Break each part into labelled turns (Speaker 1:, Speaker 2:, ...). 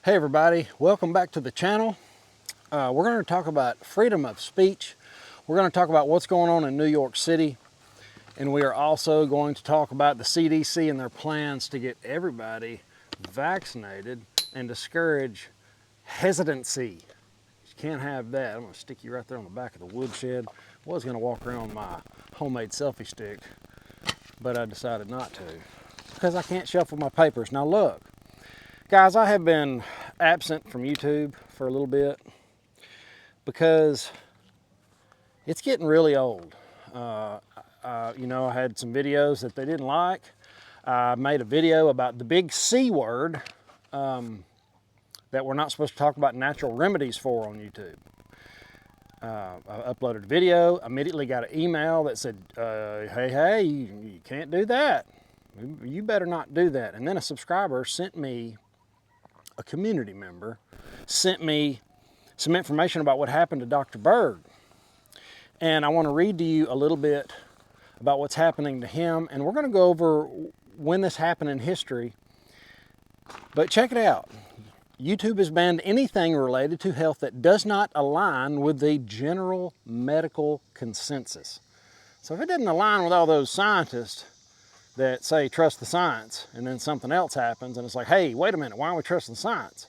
Speaker 1: Hey everybody, welcome back to the channel. We're going to talk about freedom of speech. We're going to talk about what's going on in New York City. And we are also going to talk about the CDC and their plans to get everybody vaccinated and discourage hesitancy. You can't have that. I'm going to stick you right there on the back of the woodshed. I was going to walk around with my homemade selfie stick, but I decided not to because I can't shuffle my papers. Now look. Guys, I have been absent from YouTube for a little bit because it's getting really old. You know, I had some videos that they didn't like. I made a video about the big C word that we're not supposed to talk about natural remedies for on YouTube. I uploaded a video, immediately got an email that said, hey, you can't do that. You better not do that. And then a subscriber sent me, a community member, sent me some information about what happened to Dr. Berg. And I want to read to you a little bit about what's happening to him. And we're going to go over when this happened in history. But check it out. YouTube has banned anything related to health that does not align with the general medical consensus. So if it doesn't align with all those scientists that say trust the science, and then something else happens and it's like, hey, wait a minute, why are we trusting science?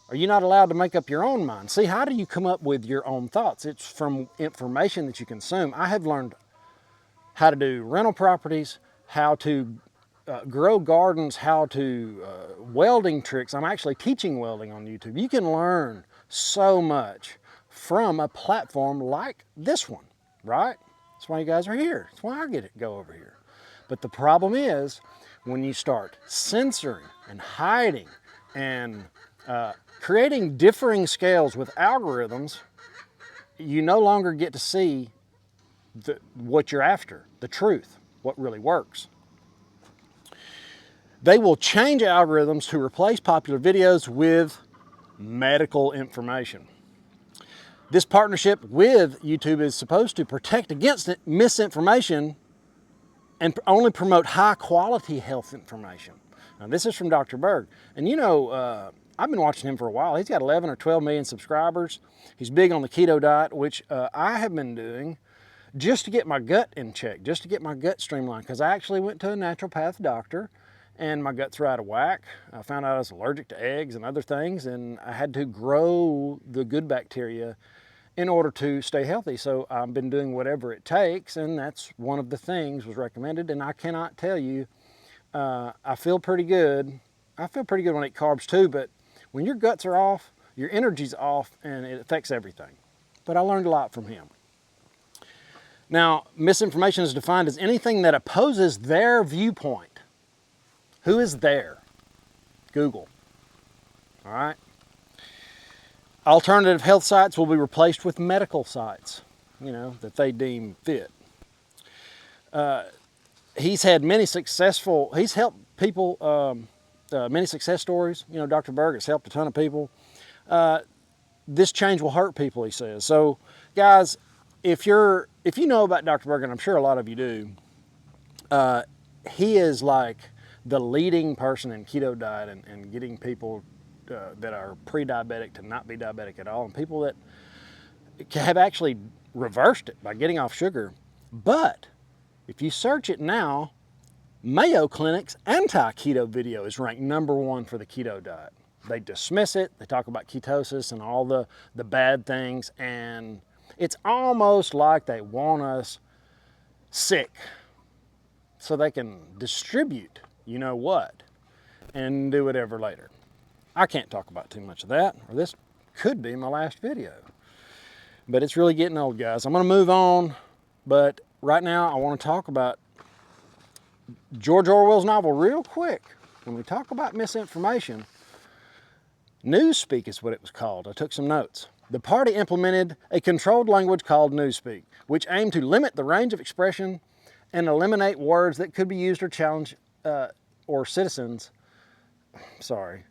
Speaker 1: Are you not allowed to make up your own mind? See, how do you come up with your own thoughts? It's from information that you consume. I have learned how to do rental properties, how to grow gardens, how to welding tricks. I'm actually teaching welding on YouTube. You can learn so much from a platform like this one, right? That's why you guys are here. That's why I get to go over here. But the problem is when you start censoring and hiding and creating differing scales with algorithms, you no longer get to see what you're after, the truth, what really works. They will change algorithms to replace popular videos with medical information. This partnership with YouTube is supposed to protect against misinformation and only promote high quality health information. Now this is from Dr. Berg. And you know, I've been watching him for a while. He's got 11 or 12 million subscribers. He's big on the keto diet, which I have been doing just to get my gut in check, just to get my gut streamlined. Because I actually went to a naturopath doctor and my guts were out of whack. I found out I was allergic to eggs and other things, and I had to grow the good bacteria in order to stay healthy. So I've been doing whatever it takes, and that's one of the things was recommended. And I cannot tell you, I feel pretty good. I feel pretty good when I eat carbs too, but when your guts are off, your energy's off, and it affects everything. But I learned a lot from him. Now, misinformation is defined as anything that opposes their viewpoint. Who is there? Google. All right. Alternative health sites will be replaced with medical sites, you know, that they deem fit. He's had many he's helped people, many success stories. You know, Dr. Berg has helped a ton of people. This change will hurt people, he says. So, guys, if you know about Dr. Berg, and I'm sure a lot of you do, he is like the leading person in keto diet and getting people that are pre-diabetic to not be diabetic at all, and people that have actually reversed it by getting off sugar. But if you search it now, Mayo Clinic's anti-keto video is ranked #1 for the keto diet. They dismiss it, they talk about ketosis and all the bad things, and it's almost like they want us sick so they can distribute you know what and do whatever later. I can't talk about too much of that, or this could be my last video. But it's really getting old, guys. I'm going to move on, but right now I want to talk about George Orwell's novel real quick. When we talk about misinformation, Newspeak is what it was called. I took some notes. The party implemented a controlled language called Newspeak, which aimed to limit the range of expression and eliminate words that could be used or challenge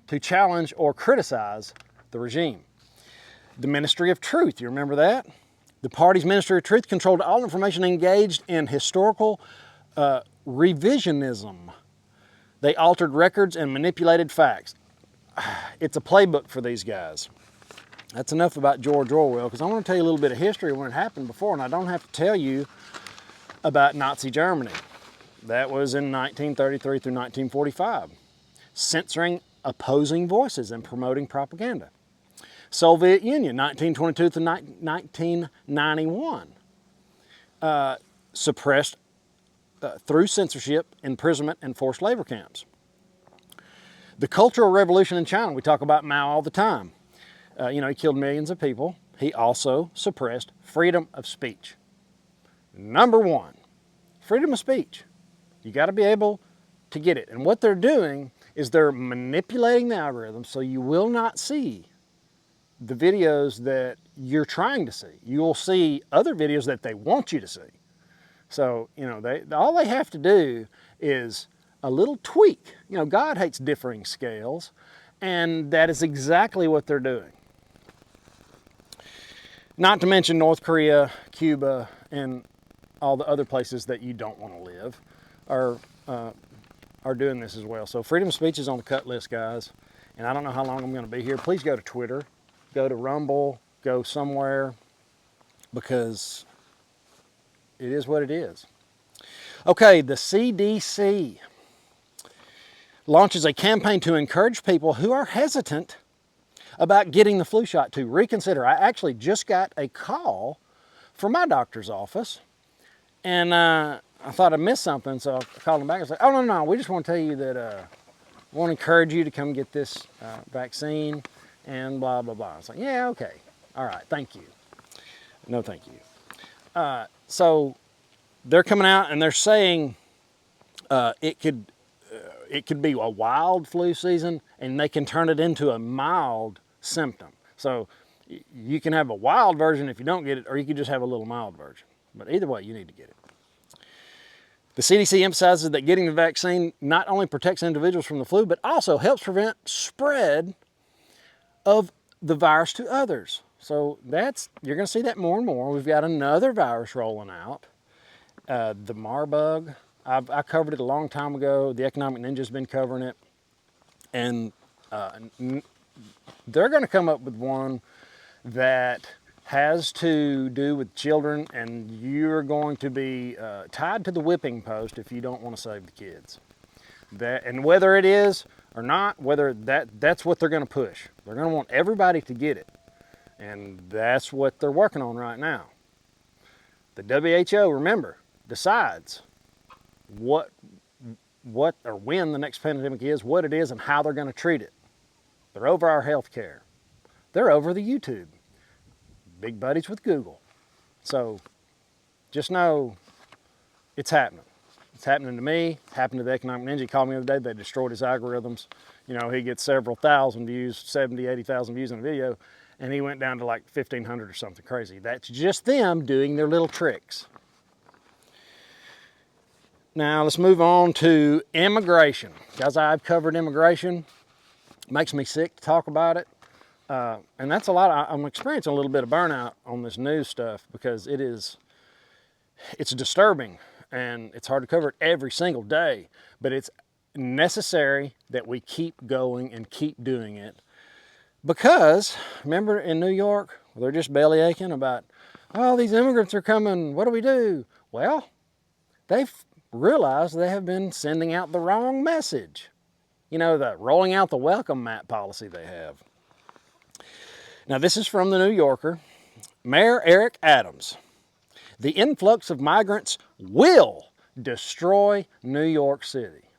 Speaker 1: to challenge or criticize the regime. The Ministry of Truth, you remember that? The party's Ministry of Truth controlled all information engaged in historical revisionism. They altered records and manipulated facts. it's a playbook for these guys. That's enough about George Orwell, because I want to tell you a little bit of history when it happened before, and I don't have to tell you about Nazi Germany. That was in 1933 through 1945, censoring opposing voices and promoting propaganda. Soviet Union, 1922 to 1991, suppressed through censorship, imprisonment, and forced labor camps. The Cultural Revolution in China, we talk about Mao all the time. He killed millions of people. He also suppressed freedom of speech. Number one, freedom of speech. You got to be able to get it. And what they're doing is they're manipulating the algorithm so you will not see the videos that you're trying to see. You will see other videos that they want you to see. So, all they have to do is a little tweak. God hates differing scales, and that is exactly what they're doing. Not to mention North Korea, Cuba, and all the other places that you don't want to live are doing this as well. So freedom of speech is on the cut list, guys. And I don't know how long I'm going to be here. Please go to Twitter, go to Rumble, go somewhere, because it is what it is. Okay, the CDC launches a campaign to encourage people who are hesitant about getting the flu shot to reconsider. I actually just got a call from my doctor's office, and I thought I missed something, so I called them back and said, oh, no, we just want to tell you that we want to encourage you to come get this vaccine, and blah, blah, blah. I was like, yeah, okay, all right, thank you. No, thank you. So they're coming out and they're saying it could be a wild flu season, and they can turn it into a mild symptom. So you can have a wild version if you don't get it, or you can just have a little mild version. But either way, you need to get it. The CDC emphasizes that getting the vaccine not only protects individuals from the flu, but also helps prevent spread of the virus to others. So you're going to see that more and more. We've got another virus rolling out, the Marburg. I covered it a long time ago. The Economic Ninja's been covering it. And they're going to come up with one that has to do with children, and you're going to be tied to the whipping post if you don't want to save the kids. And whether it is or not, that's what they're going to push. They're going to want everybody to get it. And that's what they're working on right now. The WHO, remember, decides what or when the next pandemic is, what it is, and how they're going to treat it. They're over our health care. They're over the YouTube. Big buddies with Google. So just know it's happening. It's happening to me. It happened to the Economic Ninja. He called me the other day. They destroyed his algorithms. He gets several thousand views, 70, 80,000 views in a video, and he went down to like 1,500 or something crazy. That's just them doing their little tricks. Now let's move on to immigration. Guys, I've covered immigration. It makes me sick to talk about it. And that's a lot. I'm experiencing a little bit of burnout on this news stuff, because it's disturbing, and it's hard to cover it every single day, but it's necessary that we keep going and keep doing it. Because remember in New York, they're just belly aching about, oh, these immigrants are coming, what do we do? Well, they've realized they have been sending out the wrong message. The rolling out the welcome mat policy they have. Now, this is from the New Yorker. Mayor Eric Adams. The influx of migrants will destroy New York City.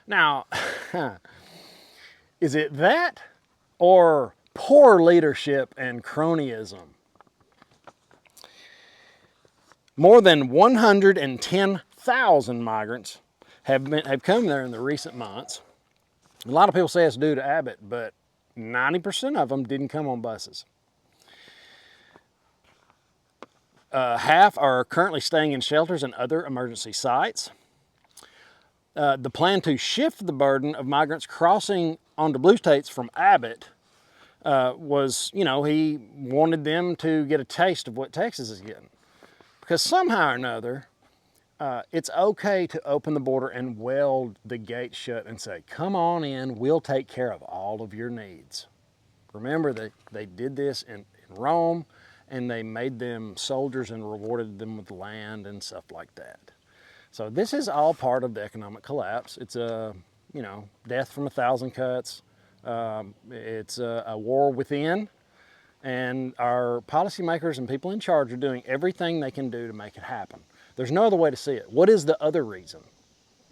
Speaker 1: Now, is it that or poor leadership and cronyism? More than 110,000 migrants have come there in the recent months. A lot of people say it's due to Abbott, but 90% of them didn't come on buses. Half are currently staying in shelters and other emergency sites. The plan to shift the burden of migrants crossing onto blue states from Abbott was, he wanted them to get a taste of what Texas is getting. Because somehow or another, it's okay to open the border and weld the gate shut and say, come on in, we'll take care of all of your needs. Remember, they did this in Rome, and they made them soldiers and rewarded them with land and stuff like that. So this is all part of the economic collapse. It's a, death from 1,000 cuts. It's a war within, and our policymakers and people in charge are doing everything they can do to make it happen. There's no other way to see it. What is the other reason?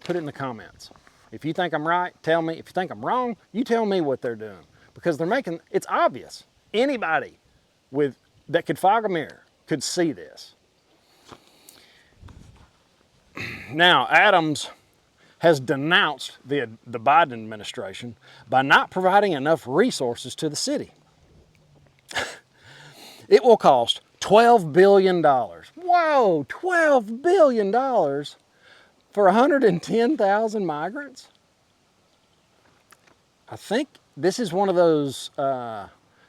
Speaker 1: Put it in the comments. If you think I'm right, tell me. If you think I'm wrong, you tell me what they're doing. Because it's obvious. Anybody that could fog a mirror could see this. Now, Adams has denounced the Biden administration by not providing enough resources to the city. It will cost $12 billion. Whoa, $12 billion for 110,000 migrants? I think this is one of those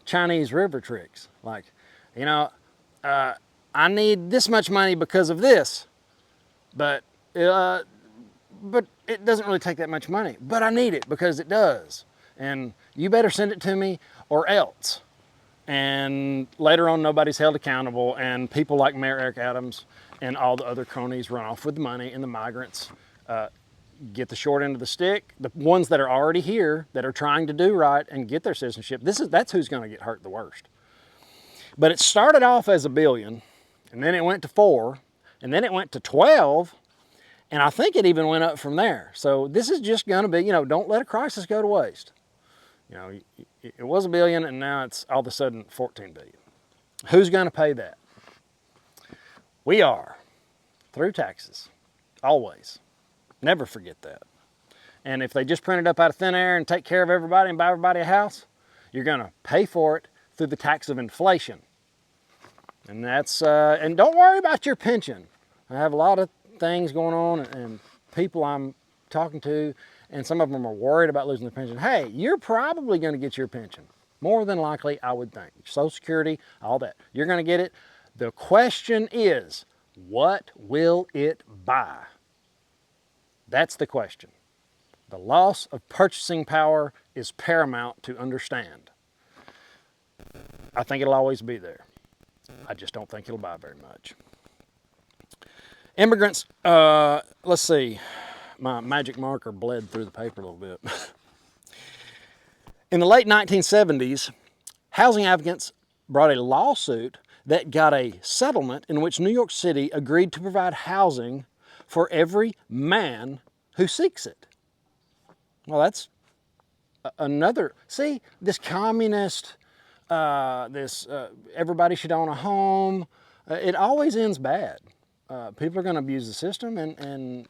Speaker 1: Chinese river tricks. Like, I need this much money because of this, but it doesn't really take that much money. But I need it because it does. And you better send it to me or else. And later on, nobody's held accountable, and people like Mayor Eric Adams and all the other cronies run off with the money, and the migrants get the short end of the stick. The ones that are already here, that are trying to do right and get their citizenship, that's who's going to get hurt the worst. But it started off as $1 billion, and then it went to 4, and then it went to 12, and I think it even went up from there. So this is just going to be, don't let a crisis go to waste. It was $1 billion, and now it's all of a sudden $14 billion. Who's going to pay that? We are, through taxes, always. Never forget that. And if they just print it up out of thin air and take care of everybody and buy everybody a house, you're going to pay for it through the tax of inflation. And and don't worry about your pension. I have a lot of things going on, and people I'm talking to, and some of them are worried about losing their pension. Hey, you're probably going to get your pension. More than likely, I would think. Social Security, all that. You're going to get it. The question is, what will it buy? That's the question. The loss of purchasing power is paramount to understand. I think it'll always be there. I just don't think it'll buy very much. Immigrants, let's see. My magic marker bled through the paper a little bit. In the late 1970s, housing advocates brought a lawsuit that got a settlement in which New York City agreed to provide housing for every man who seeks it. Well, that's another, see, this communist, everybody should own a home, it always ends bad. People are going to abuse the system, and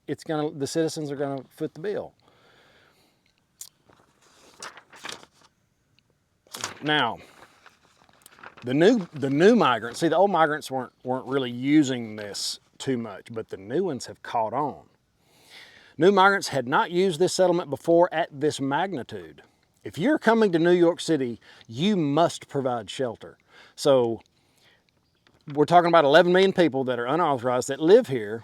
Speaker 1: the citizens are going to foot the bill. Now, the new migrants, see, the old migrants weren't really using this too much, but the new ones have caught on. New migrants had not used this settlement before at this magnitude. If you're coming to New York City, you must provide shelter. So we're talking about 11 million people that are unauthorized that live here,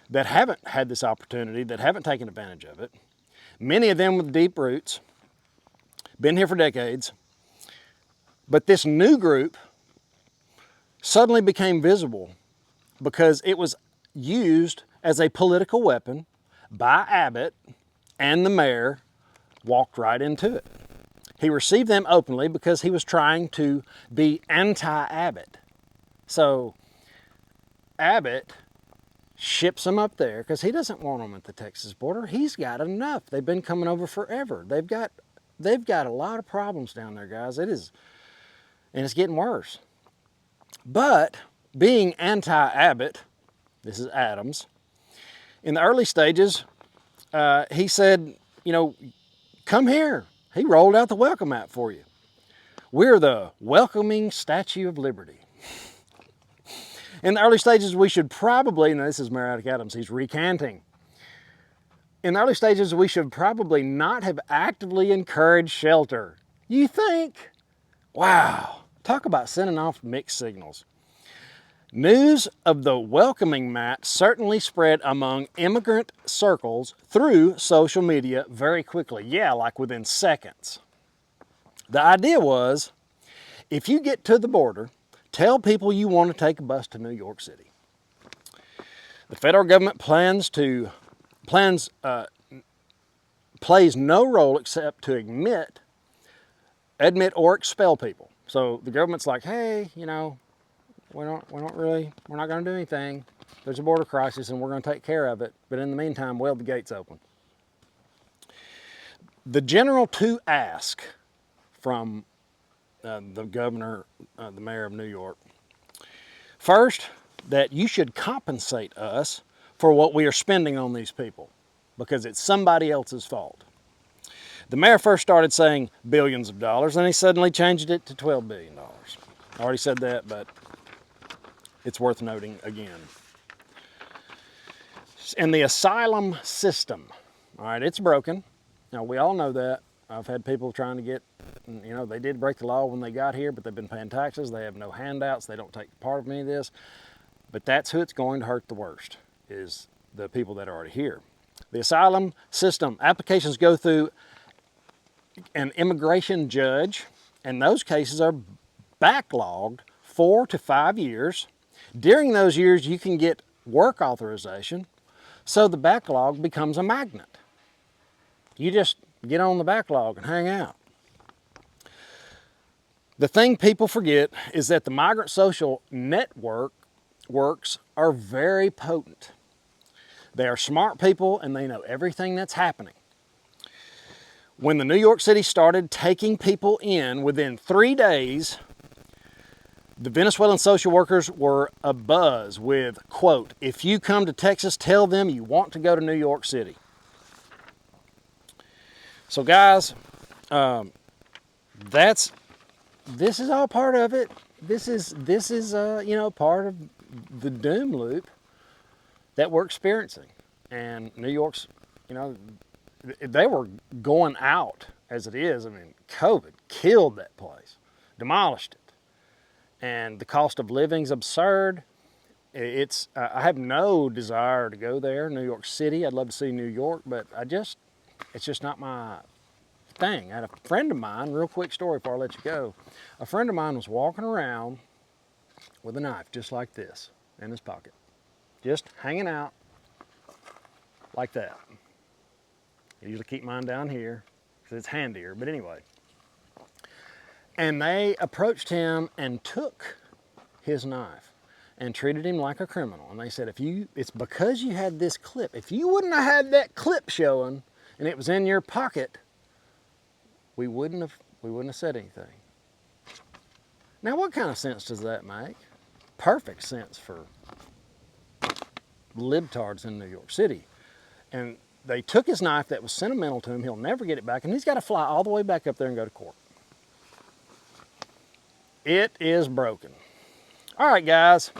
Speaker 1: that haven't had this opportunity, that haven't taken advantage of it. Many of them with deep roots, been here for decades. But this new group suddenly became visible because it was used as a political weapon by Abbott, and the mayor walked right into it. He received them openly because he was trying to be anti-Abbott. So Abbott ships them up there because he doesn't want them at the Texas border. He's got enough. They've been coming over forever. They've got a lot of problems down there, guys. And it's getting worse. But being anti-Abbott, this is Adams, in the early stages, he said, come here. He rolled out the welcome mat for you. We're the welcoming Statue of Liberty. In the early stages, we should probably, now this is Mayor Eric Adams, he's recanting. In the early stages, we should probably not have actively encouraged shelter. You think? Wow. Talk about sending off mixed signals. News of the welcoming mat certainly spread among immigrant circles through social media very quickly. Yeah, like within seconds. The idea was, if you get to the border, tell people you want to take a bus to New York City. The federal government plays no role except to admit or expel people. So the government's like, hey, you know, we're not going to do anything. There's a border crisis and we're going to take care of it. But in the meantime, weld the gates open. The general to ask from the governor, the mayor of New York, first, that you should compensate us for what we are spending on these people because it's somebody else's fault. The mayor first started saying billions of dollars, and he suddenly changed it to $12 billion. I already said that, but it's worth noting again. And the asylum system, all right, it's broken. Now, we all know that. I've had people trying to get, you know, they did break the law when they got here, but they've been paying taxes. They have no handouts. They don't take part of any of this. But that's who it's going to hurt the worst, is the people that are already here. The asylum system, applications go through an immigration judge, and those cases are backlogged 4 to 5 years. During those years, you can get work authorization, so the backlog becomes a magnet. You just get on the backlog and hang out. The thing people forget is that the migrant social networks are very potent. They are smart people and they know everything that's happening. When the New York City started taking people in, within 3 days, the Venezuelan social workers were abuzz with, quote, if you come to Texas, tell them you want to go to New York City. So guys, this is all part of it. This is you know, part of the doom loop that we're experiencing. And New York's, you know, they were going out as it is. I mean, COVID killed that place, demolished it. And the cost of living's absurd. I have no desire to go there, New York City. I'd love to see New York, but it's just not my thing. I had a friend of mine, real quick story before I let you go. A friend of mine was walking around with a knife just like this in his pocket, just hanging out like that. I usually keep mine down here because it's handier, but anyway. And they approached him and took his knife and treated him like a criminal. And they said, it's because you had this clip. If you wouldn't have had that clip showing and it was in your pocket, we wouldn't have said anything. Now, what kind of sense does that make? Perfect sense for libtards in New York City. And they took his knife that was sentimental to him. He'll never get it back, and he's got to fly all the way back up there and go to court. It is broken. All right, guys,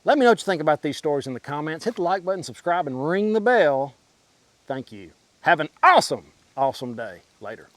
Speaker 1: let me know what you think about these stories in the comments. Hit the like button, subscribe, and ring the bell. Thank you. Have an awesome, awesome day. Later.